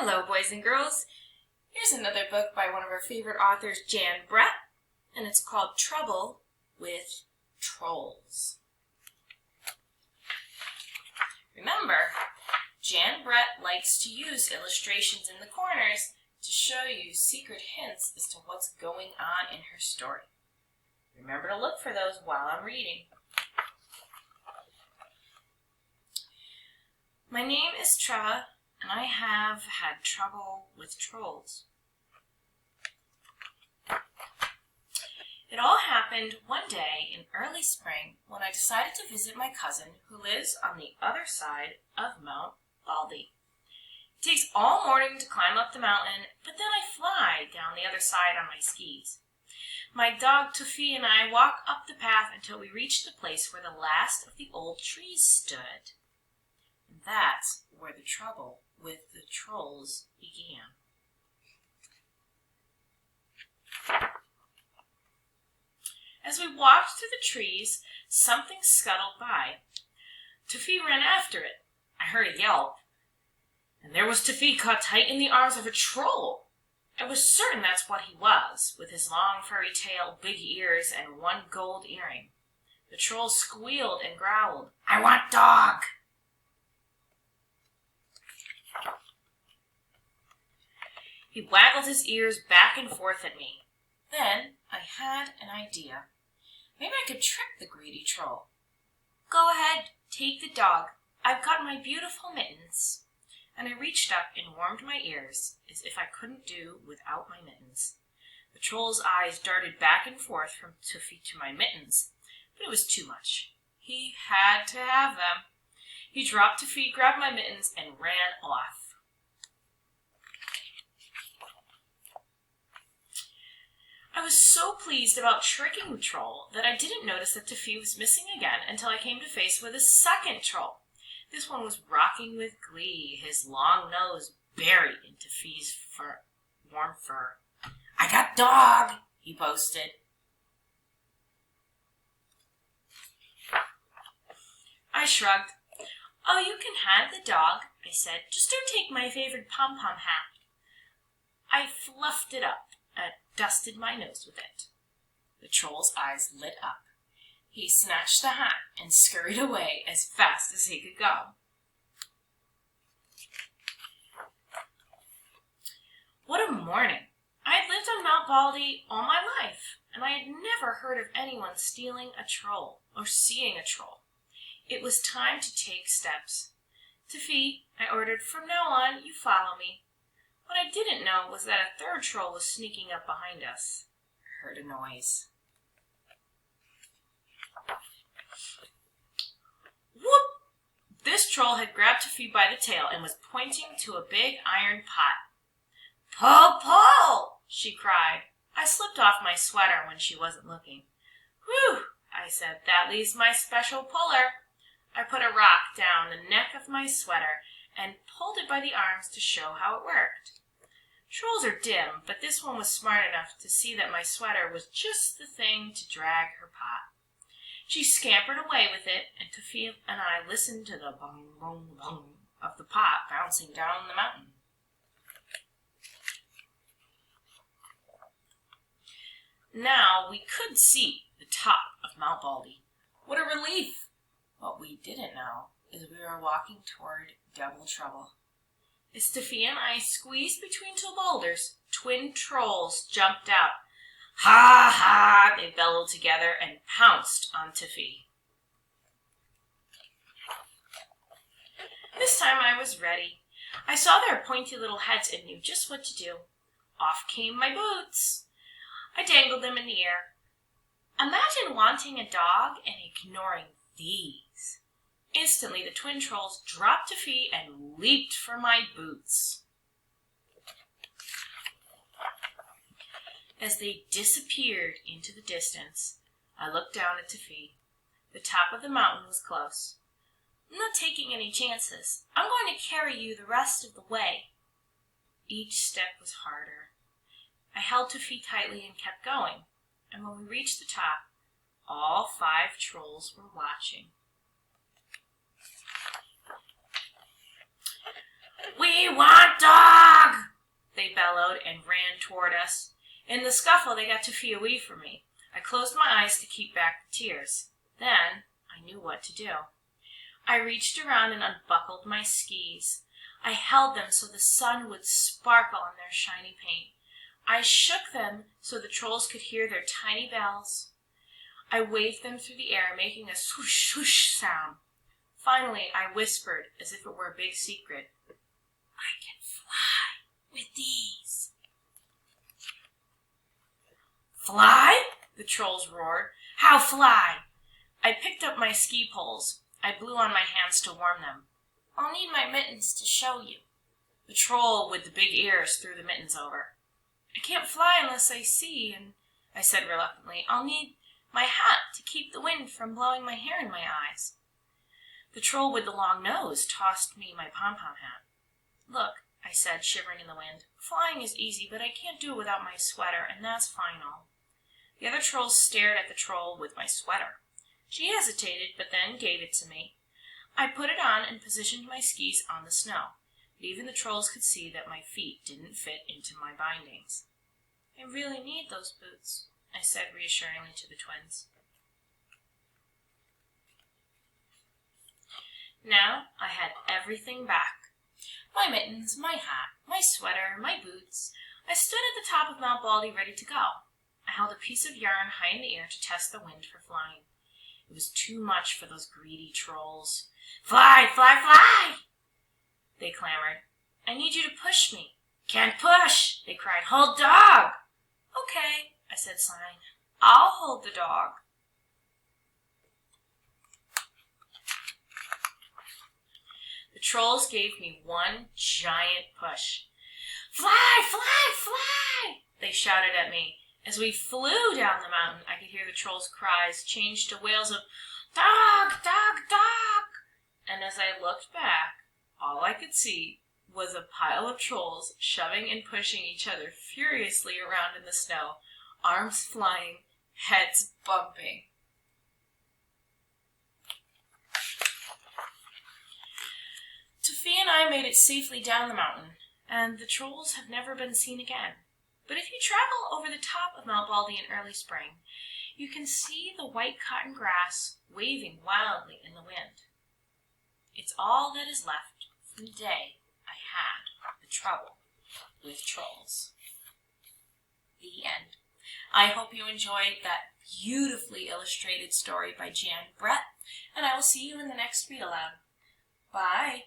Hello, boys and girls. Here's another book by one of our favorite authors, Jan Brett, and it's called Trouble with Trolls. Remember, Jan Brett likes to use illustrations in the corners to show you secret hints as to what's going on in her story. Remember to look for those while I'm reading. My name is Treva, and I have had trouble with trolls. It all happened one day in early spring when I decided to visit my cousin who lives on the other side of Mount Baldy. It takes all morning to climb up the mountain, but then I fly down the other side on my skis. My dog Tuffy and I walk up the path until we reach the place where the last of the old trees stood. And that's where the trouble with the trolls began. As we walked through the trees, something scuttled by. Tuffy ran after it. I heard a yelp, and there was Tuffy caught tight in the arms of a troll. I was certain that's what he was, with his long furry tail, big ears, and one gold earring. The troll squealed and growled, "I want dog!" He waggled his ears back and forth at me. Then I had an idea. Maybe I could trick the greedy troll. "Go ahead, take the dog. I've got my beautiful mittens." And I reached up and warmed my ears as if I couldn't do without my mittens. The troll's eyes darted back and forth from Tuffy to my mittens, but it was too much. He had to have them. He dropped Tuffy, grabbed my mittens, and ran off. I was so pleased about tricking the troll that I didn't notice that Tuffy was missing again until I came to face with a second troll. This one was rocking with glee, his long nose buried in Tuffy's warm fur. "I got dog," he boasted. I shrugged. "Oh, you can have the dog," I said. "Just don't take my favorite pom-pom hat." I fluffed it up and dusted my nose with it. The troll's eyes lit up. He snatched the hat and scurried away as fast as he could go. What a morning! I had lived on Mount Baldy all my life, and I had never heard of anyone stealing a troll or seeing a troll. It was time to take steps. "Tuffy," I ordered, "from now on, you follow me." What I didn't know was that a third troll was sneaking up behind us. I heard a noise. Whoop! This troll had grabbed Tuffy by the tail and was pointing to a big iron pot. "Pull, pull!" she cried. I slipped off my sweater when she wasn't looking. "Whew!" I said. "That leaves my special puller." I put a rock down the neck of my sweater and pulled it by the arms to show how it worked. Trolls are dim, but this one was smart enough to see that my sweater was just the thing to drag her pot. She scampered away with it, and Tuffy and I listened to the bong, bong, bong of the pot bouncing down the mountain. Now we could see the top of Mount Baldy. What a relief! What we didn't know is we were walking toward double trouble. As Tuffy and I squeezed between two boulders, twin trolls jumped out. "Ha ha!" they bellowed together and pounced on Tuffy. This time I was ready. I saw their pointy little heads and knew just what to do. Off came my boots. I dangled them in the air. Imagine wanting a dog and ignoring these. Instantly, the twin trolls dropped Tuffy and leaped for my boots. As they disappeared into the distance, I looked down at Tuffy. The top of the mountain was close. "I'm not taking any chances. I'm going to carry you the rest of the way." Each step was harder. I held Tuffy tightly and kept going, and when we reached the top, all 5 trolls were watching. "We want dog!" In the scuffle, they got 2 feet away from me. I closed my eyes to keep back the tears. Then I knew what to do. I reached around and unbuckled my skis. I held them so the sun would sparkle on their shiny paint. I shook them so the trolls could hear their tiny bells. I waved them through the air, making a swoosh swoosh sound. Finally, I whispered, as if it were a big secret, I can fly with these. Fly? The trolls roared. How fly? I picked up my ski poles. I blew on my hands to warm them. I'll need my mittens to show you. The troll with the big ears threw the mittens over. I can't fly unless I see, and I said reluctantly, I'll need my hat to keep the wind from blowing my hair in my eyes. The troll with the long nose tossed me my pom-pom hat. Look, I said, shivering in the wind, flying is easy, but I can't do it without my sweater, and that's final. The other trolls stared at the troll with my sweater. She hesitated, but then gave it to me. I put it on and positioned my skis on the snow, but even the trolls could see that my feet didn't fit into my bindings. I really need those boots, I said reassuringly to the twins. Now I had everything back. My mittens, my hat, my sweater, my boots. I stood at the top of Mount Baldy ready to go. I held a piece of yarn high in the air to test the wind for flying. It was too much for those greedy trolls. Fly, fly, fly! They clamored. I need you to push me. Can't push, they cried. Hold dog! Okay, I said, sighing. I'll hold the dog. The trolls gave me one giant push. Fly, fly, fly! They shouted at me. As we flew down the mountain, I could hear the trolls' cries change to wails of dog, dog, dog. And as I looked back, all I could see was a pile of trolls shoving and pushing each other furiously around in the snow, arms flying, heads bumping. Sophie and I made it safely down the mountain, and the trolls have never been seen again. But if you travel over the top of Mount Baldy in early spring, you can see the white cotton grass waving wildly in the wind. It's all that is left from the day I had the trouble with trolls. The end. I hope you enjoyed that beautifully illustrated story by Jan Brett, and I will see you in the next Read Aloud. Bye.